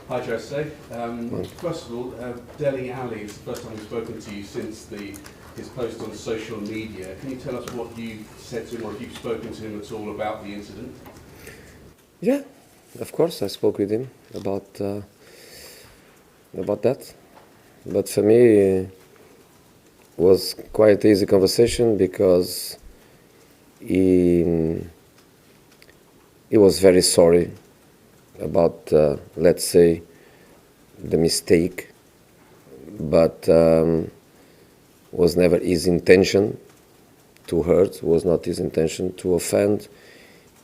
Hi Jose. First of all, Dele Alli, it's the first time we've spoken to you since his post on social media. Can you tell us what you said to him, or if you've spoken to him at all about the incident? Yeah, of course I spoke with him about that. But for me, it was quite easy conversation because he was very sorry about, let's say, the mistake, but was never his intention to hurt, was not his intention to offend.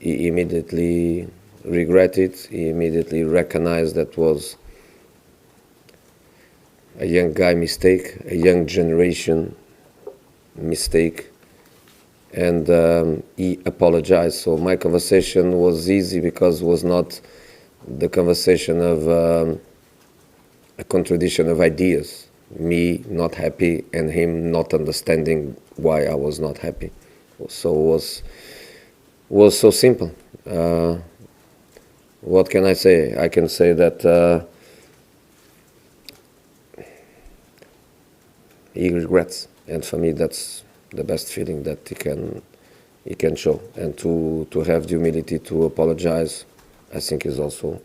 He immediately regretted, he immediately recognized that was a young guy mistake, a young generation mistake, and he apologized. So my conversation was easy because it was not the conversation of a contradiction of ideas, me not happy and him not understanding why I was not happy. So it was so simple. What can I say? I can say that he regrets, and for me that's the best feeling that he can show. And to have the humility to apologize, I think is also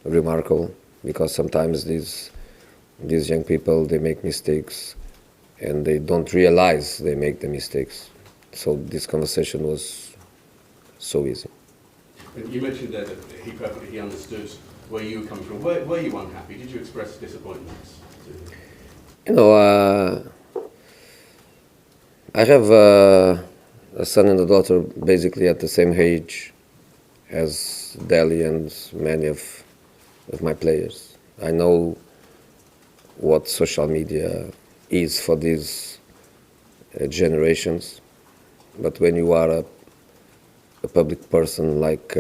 remarkable, because sometimes these young people, they make mistakes and they don't realize they make the mistakes. So this conversation was so easy. And you mentioned that he understood where you were coming from. Were you unhappy? Did you express disappointments? You know, I have a son and a daughter basically at the same age as Dele and many of my players. I know what social media is for these generations, but when you are a public person like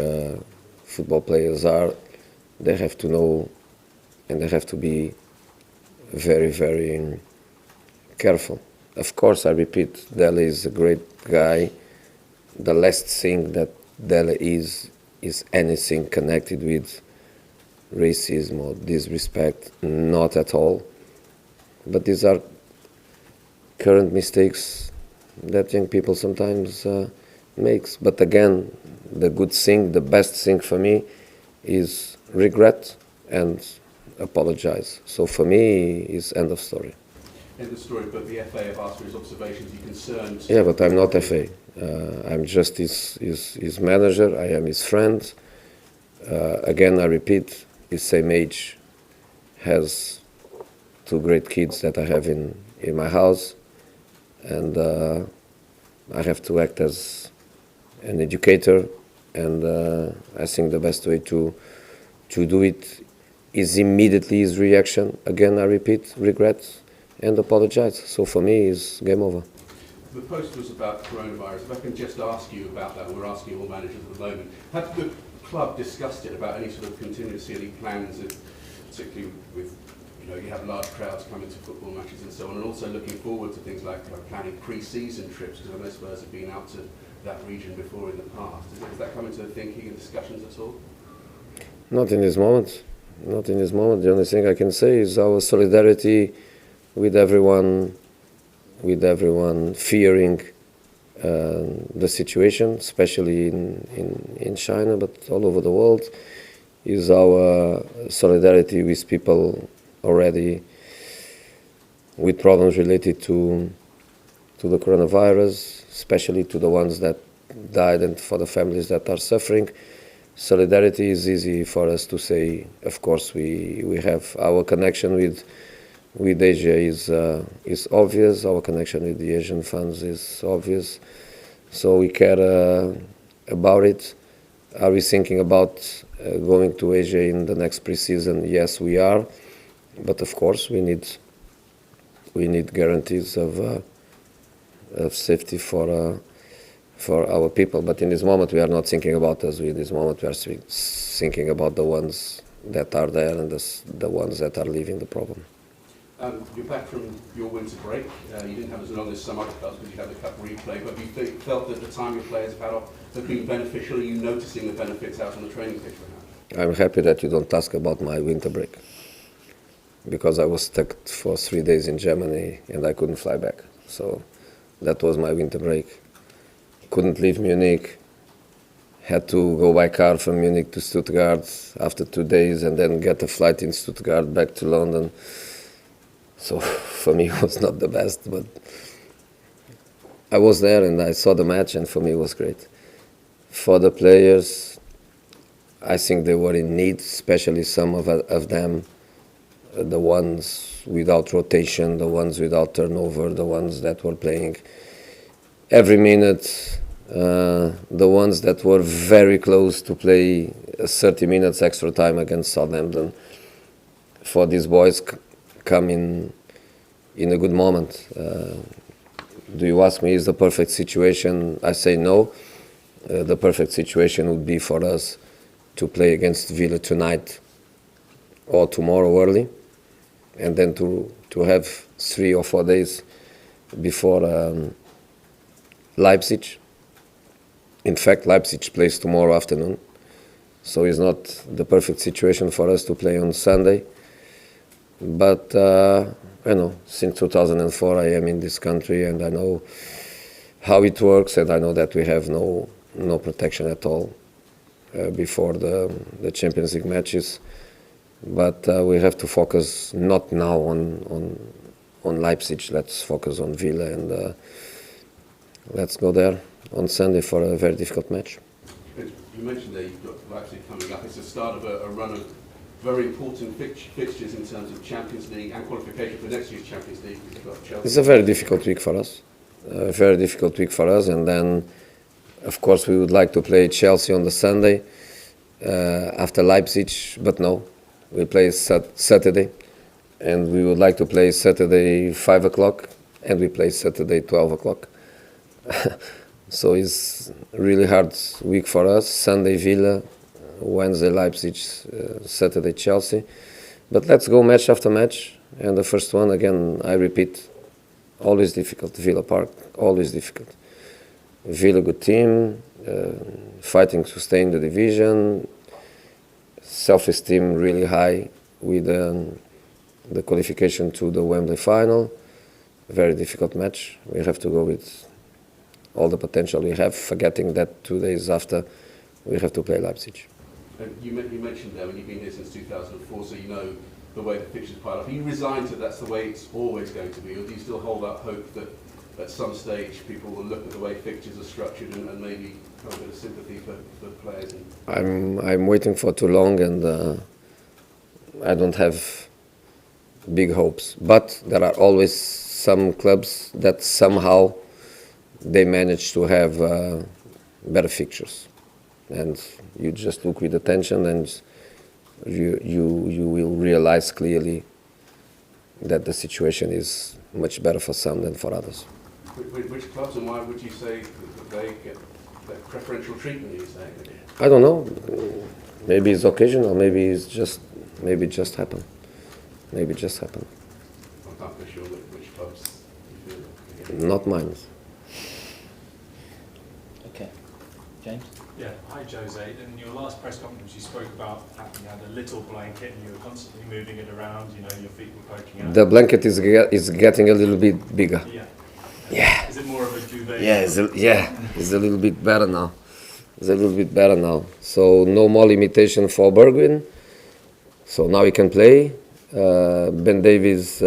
football players are, they have to know and they have to be very, very careful. Of course, I repeat, Dele is a great guy. The last thing that Dele is anything connected with racism or disrespect, not at all. But these are current mistakes that young people sometimes makes. But again, the good thing, the best thing for me is regret and apologize. So for me, it's end of story. End of story, but the FA have asked for his observations. Are you concerned? Yeah, but I'm not FA. I'm just his manager. I am his friend. Again, I repeat, his same age, has two great kids that I have in my house, and I have to act as an educator, and I think the best way to do it is immediately his reaction. Again, I repeat, regret and apologize. So for me, it's game over. The post was about coronavirus. If I can just ask you about that, we're asking all managers at the moment. Have the club discussed it about any sort of contingency, any plans, particularly with, you have large crowds coming to football matches and so on, and also looking forward to things like planning pre-season trips, because I know Spurs have been out to that region before in the past. Is that coming to the thinking and discussions at all? Not in this moment. Not in this moment. The only thing I can say is our solidarity with everyone fearing the situation, especially in China, but all over the world, is our solidarity with people already with problems related to the coronavirus, especially to the ones that died and for the families that are suffering. Solidarity is easy for us to say. Of course, we have our connection with Asia is obvious. Our connection with the Asian funds is obvious. So we care about it. Are we thinking about going to Asia in the next pre-season? Yes, we are. But of course, we need guarantees of safety for our people. But in this moment, we are not thinking about us. In this moment, we are thinking about the ones that are there and the ones that are leaving the problem. You're back from your winter break. You didn't have as long as some other clubs because you had the cup replay, but have you felt that the time your players have had off have been beneficial? Are you noticing the benefits out on the training pitch right now? I'm happy that you don't ask about my winter break, because I was stuck for 3 days in Germany and I couldn't fly back. So that was my winter break. Couldn't leave Munich. Had to go by car from Munich to Stuttgart after 2 days and then get a flight in Stuttgart back to London. So for me it was not the best, but I was there and I saw the match, and for me it was great. For the players, I think they were in need, especially some of them, the ones without rotation, the ones without turnover, the ones that were playing every minute, the ones that were very close to play 30 minutes extra time against Southampton. For these boys come in a good moment. Do you ask me, is the perfect situation? I say no. The perfect situation would be for us to play against Villa tonight or tomorrow early, and then to have 3 or 4 days before Leipzig. In fact, Leipzig plays tomorrow afternoon, so it's not the perfect situation for us to play on Sunday. But since 2004 I am in this country and I know how it works, and I know that we have no protection at all before the Champions League matches. But we have to focus not now on Leipzig. Let's focus on Villa, and let's go there on Sunday for a very difficult match. You mentioned there you've got Leipzig coming up. It's the start of a run of very important fixtures in terms of Champions League and qualification for next year's Champions League. It's a very difficult week for us. And then, of course, we would like to play Chelsea on the Sunday after Leipzig, but no, we play Saturday, and we would like to play Saturday 5 o'clock, and we play Saturday 12 o'clock. So it's really hard week for us. Sunday Villa, Wednesday Leipzig, Saturday Chelsea. But let's go match after match. And the first one, again, I repeat, always difficult. Villa Park, always difficult. Villa, good team, fighting to stay in the division. Self-esteem really high with the qualification to the Wembley final. Very difficult match. We have to go with all the potential we have, forgetting that 2 days after we have to play Leipzig. You mentioned there when you've been here since 2004, so you know the way the fixtures pile up. Are you resigned to that's the way it's always going to be, or do you still hold out hope that at some stage people will look at the way fixtures are structured and maybe have a bit of sympathy for players? I'm waiting for too long, and I don't have big hopes. But there are always some clubs that somehow they manage to have better fixtures, and you just look with attention, and you will realize clearly that the situation is much better for some than for others. Which clubs, and why would you say that they get that preferential treatment? You say? I don't know. Maybe it's occasional. Maybe it just happened. Maybe it just happened. I'm not sure which clubs you feel. Not mine. Okay, James. Yeah, hi Jose. In your last press conference, you spoke about the fact you had a little blanket and you were constantly moving it around. You know, your feet were poking out. The blanket is getting a little bit bigger. Yeah. Yeah. Is it more of a duvet? Yeah, it's a little bit better now. So no more limitation for Bergwijn. So now he can play. Ben Davies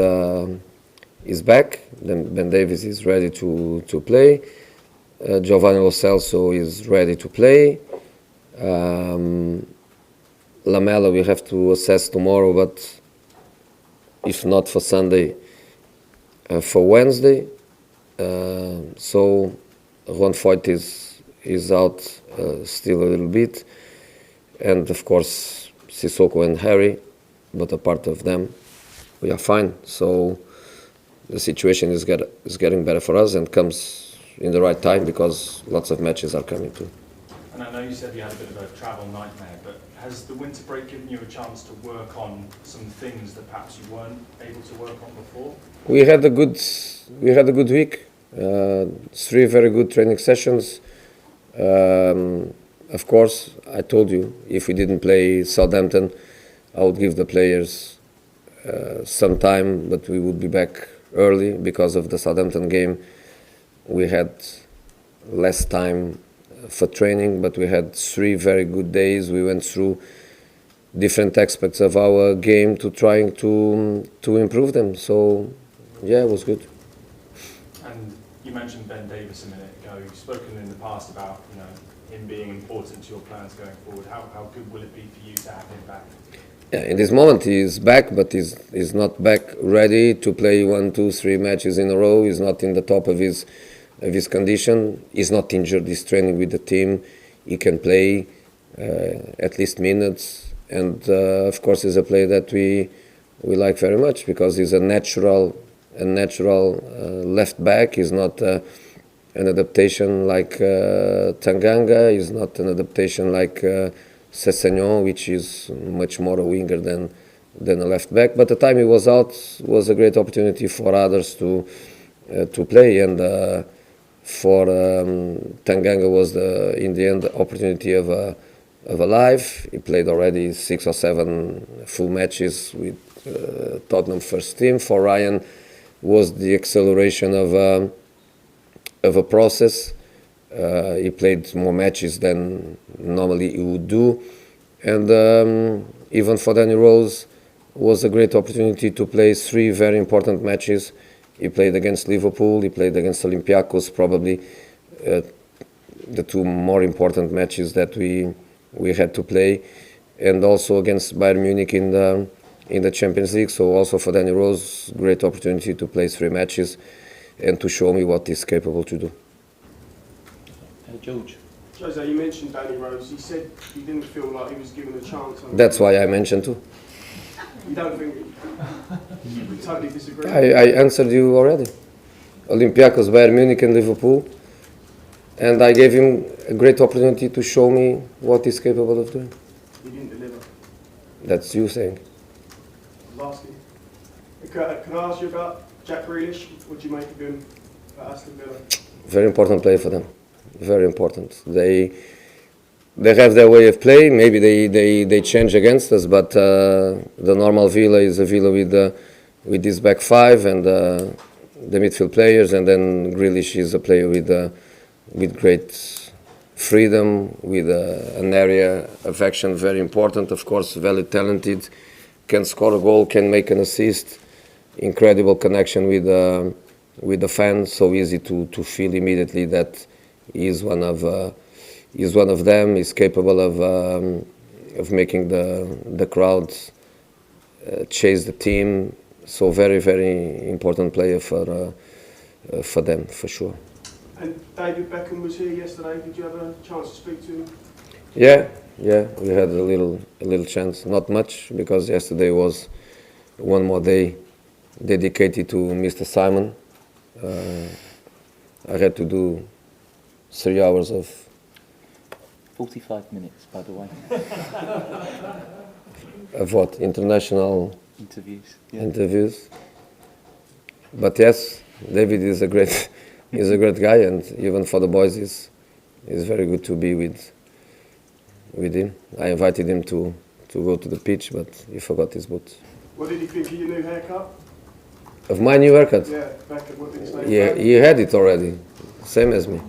is back. Ben Davies is ready to play. Giovanni Lo Celso is ready to play. Lamela we have to assess tomorrow, but if not for Sunday, for Wednesday. So Ron Foyt is out still a little bit, and of course Sissoko and Harry, but apart of them, we are fine. So the situation is getting better for us and comes in the right time because lots of matches are coming too. And I know you said you had a bit of a travel nightmare, but has the winter break given you a chance to work on some things that perhaps you weren't able to work on before? We had a good week. 3 very good training sessions. of course, I told you, if we didn't play Southampton, I would give the players some time, but we would be back early because of the Southampton game. We had less time for training, but we had 3 very good days. We went through different aspects of our game to trying to improve them. So, yeah, it was good. And you mentioned Ben Davies a minute ago. You've spoken in the past about him being important to your plans going forward. How good will it be for you to have him back? Yeah, in this moment he is back, but he's not back ready to play 1, 2, 3 matches in a row. He's not in the top of his condition. He's not injured. He's training with the team. He can play at least minutes, and of course he's a player that we like very much because he's a natural left back. He's not an adaptation like Tanganga. He's not an adaptation like Sessegnon, which is much more a winger than a left back. But the time he was out was a great opportunity for others to play, and for Tanganga was in the end the opportunity of a life. He played already 6 or 7 full matches with Tottenham first team. For Ryan was the acceleration of a process. He played more matches than normally he would do, and even for Danny Rose was a great opportunity to play 3 very important matches. He played against Liverpool, he played against Olympiacos, probably the 2 more important matches that we had to play, and also against Bayern Munich in the Champions League. So also for Danny Rose, great opportunity to play 3 matches and to show me what he's capable to do. George. Jose, you mentioned Danny Rose. He said he didn't feel like he was given a chance. That's why I mentioned too. You don't think you totally disagree? I answered you already. Olympiacos, Bayern Munich and Liverpool. And I gave him a great opportunity to show me what he's capable of doing. He didn't deliver. That's you saying. Last thing. Can I ask you about Jack Grealish? What do you make of him at Aston Villa? Very important player for them. Very important. They have their way of playing. Maybe they change against us, but the normal Villa is a Villa with this back 5 and the midfield players, and then Grealish is a player with great freedom, with an area of action very important. Of course, very talented, can score a goal, can make an assist, incredible connection with the fans. So easy to feel immediately that he's one of them. He's capable of making the crowd chase the team. So very, very important player for them, for sure. And David Beckham was here yesterday. Did you have a chance to speak to him? Yeah, we had a little chance. Not much, because yesterday was one more day dedicated to Mr. Simon. I had to do 3 hours of 45 minutes, by the way. of what? International Interviews. Yeah. interviews. But yes, David is a great guy, and even for the boys, it's very good to be with him. I invited him to go to the pitch, but he forgot his boots. What did he think of your new haircut? Of my new haircut? Yeah, Beckham, what did he say? Yeah, he had it already, same as me.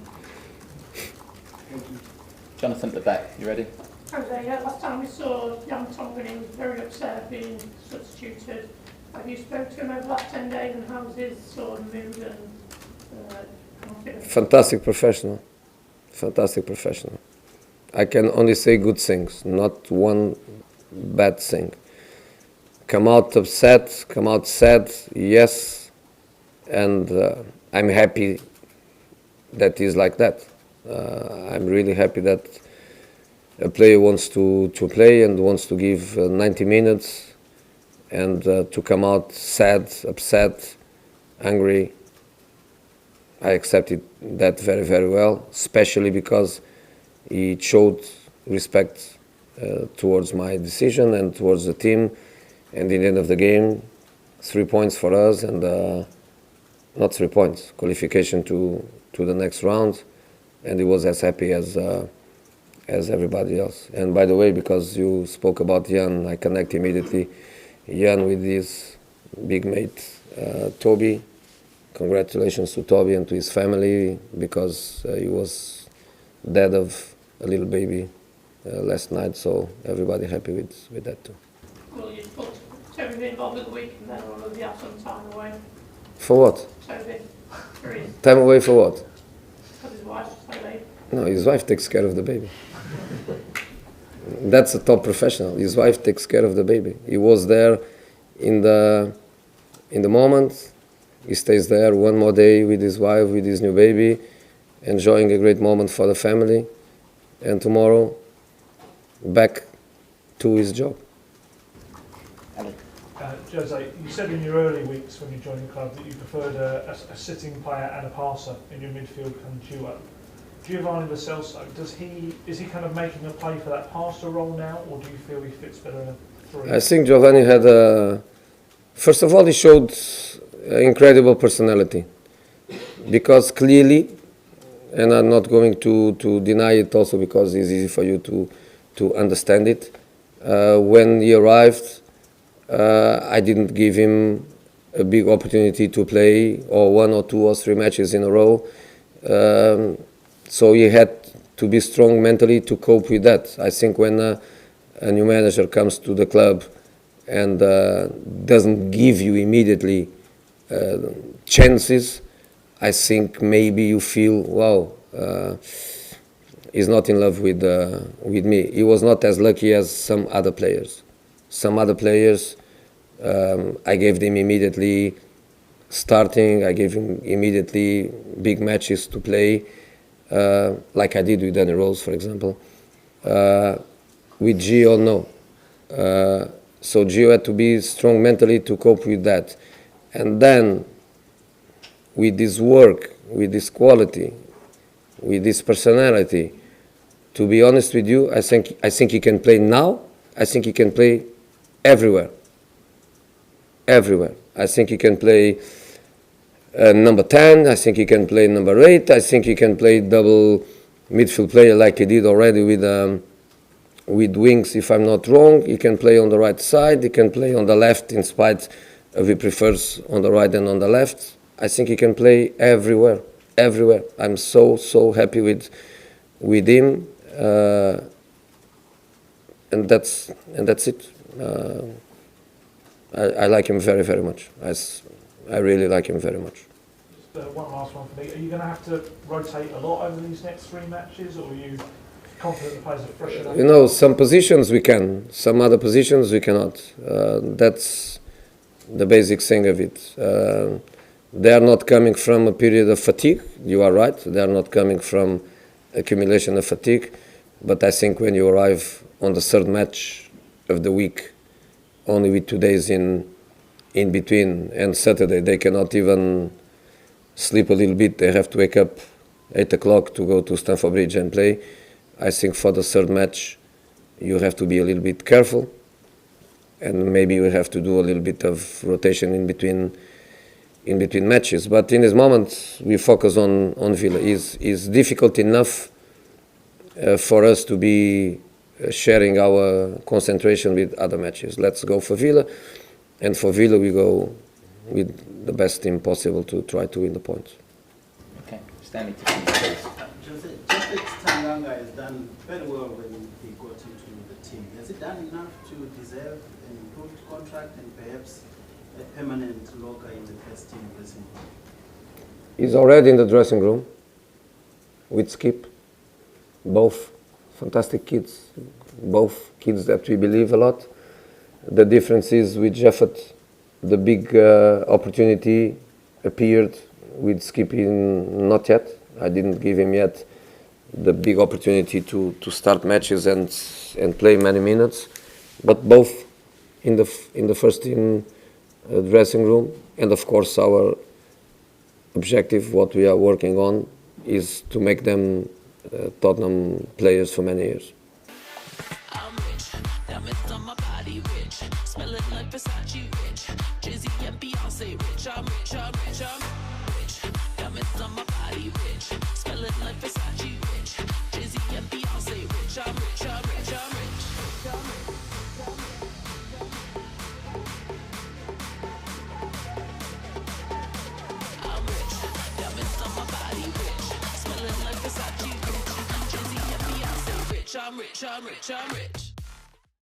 Jonathan at the back, you ready? Jose, last time we saw young Tongan, he was very upset being substituted. Have you spoken to him over the last 10 days, and how's his sort of mood and confidence? Fantastic professional. I can only say good things, not one bad thing. Come out upset, come out sad, yes, and I'm happy that he's like that. I'm really happy that a player wants to play and wants to give 90 minutes, and to come out sad, upset, angry. I accepted that very, very well, especially because he showed respect towards my decision and towards the team. And in the end of the game, 3 points for us, and not 3 points, qualification to the next round. And he was as happy as as everybody else. And by the way, because you spoke about Jan, I connect immediately Jan with his big mate, Toby. Congratulations to Toby and to his family, because he was dad of a little baby last night, so everybody happy with that too. Will you put Toby involved with the weekend then, or will you have some time away? For what? Toby, for his, Time away for what? because his wife's so late. No, his wife takes care of the baby. That's a top professional. His wife takes care of the baby. He was there in the moment. He stays there one more day with his wife, with his new baby, enjoying a great moment for the family. And tomorrow, back to his job. Ali. Jose, you said in your early weeks when you joined the club that you preferred a sitting player and a passer in your midfield kind of duo. Giovanni Lo Celso, is he kind of making a play for that passer role now, or do you feel he fits better in a three? I think Giovanni had first of all, he showed incredible personality, because clearly, and I'm not going to deny it also because it's easy for you to understand it, when he arrived, I didn't give him a big opportunity to play, or 1 or 2 or 3 matches in a row. So he had to be strong mentally to cope with that. I think when a new manager comes to the club and doesn't give you immediately chances, I think maybe you feel, wow, he's not in love with me. He was not as lucky as some other players. Some other players, I gave them immediately starting, I gave him immediately big matches to play, like I did with Danny Rose, for example. With Gio, no. So Gio had to be strong mentally to cope with that. And then, with this work, with this quality, with this personality, to be honest with you, I think he can play now. I think he can play everywhere. Everywhere. I think he can play number 10. I think he can play number 8. I think he can play double midfield player like he did already with wings, if I'm not wrong. He can play on the right side. He can play on the left, in spite of he prefers on the right and on the left. I think he can play everywhere. Everywhere. I'm so happy with him. And that's it. I like him very, very much. I really like him very much. Just one last one for me. Are you going to have to rotate a lot over these next 3 matches, or are you confident the players are fresh enough? You know, some positions we can, some other positions we cannot. That's the basic thing of it. They are not coming from a period of fatigue. You are right. They are not coming from accumulation of fatigue. But I think when you arrive on the 3rd match of the week, only with 2 days in between, and Saturday they cannot even sleep a little bit. They have to wake up 8 o'clock to go to Stamford Bridge and play. I think for the 3rd match you have to be a little bit careful, and maybe you have to do a little bit of rotation in between matches. But in this moment we focus on Villa. It's difficult enough for us to be sharing our concentration with other matches. Let's go for Villa, and for Villa we go with the best team possible to try to win the points. Okay, Stanley, to you, please. Jose Tanganga has done very well when he got into the team. Has he done enough to deserve an improved contract and perhaps a permanent locker in the first team dressing room? He's already in the dressing room with Skip. Both fantastic kids, both kids that we believe a lot. The difference is with Jeffet, the big opportunity appeared. With Skippy, not yet. I didn't give him yet the big opportunity to start matches and play many minutes. But both in the first team dressing room, and of course our objective, what we are working on, is to make them Tottenham players for many years. I'm rich, diamonds on my body rich, smelling like Versace rich, Jay-Z and Beyonce rich, I'm rich, I'm rich, I'm rich, diamonds on my body rich, smelling like Versace rich, Jay-Z and Beyonce rich, I'm rich, I'm rich, I'm rich, I'm rich.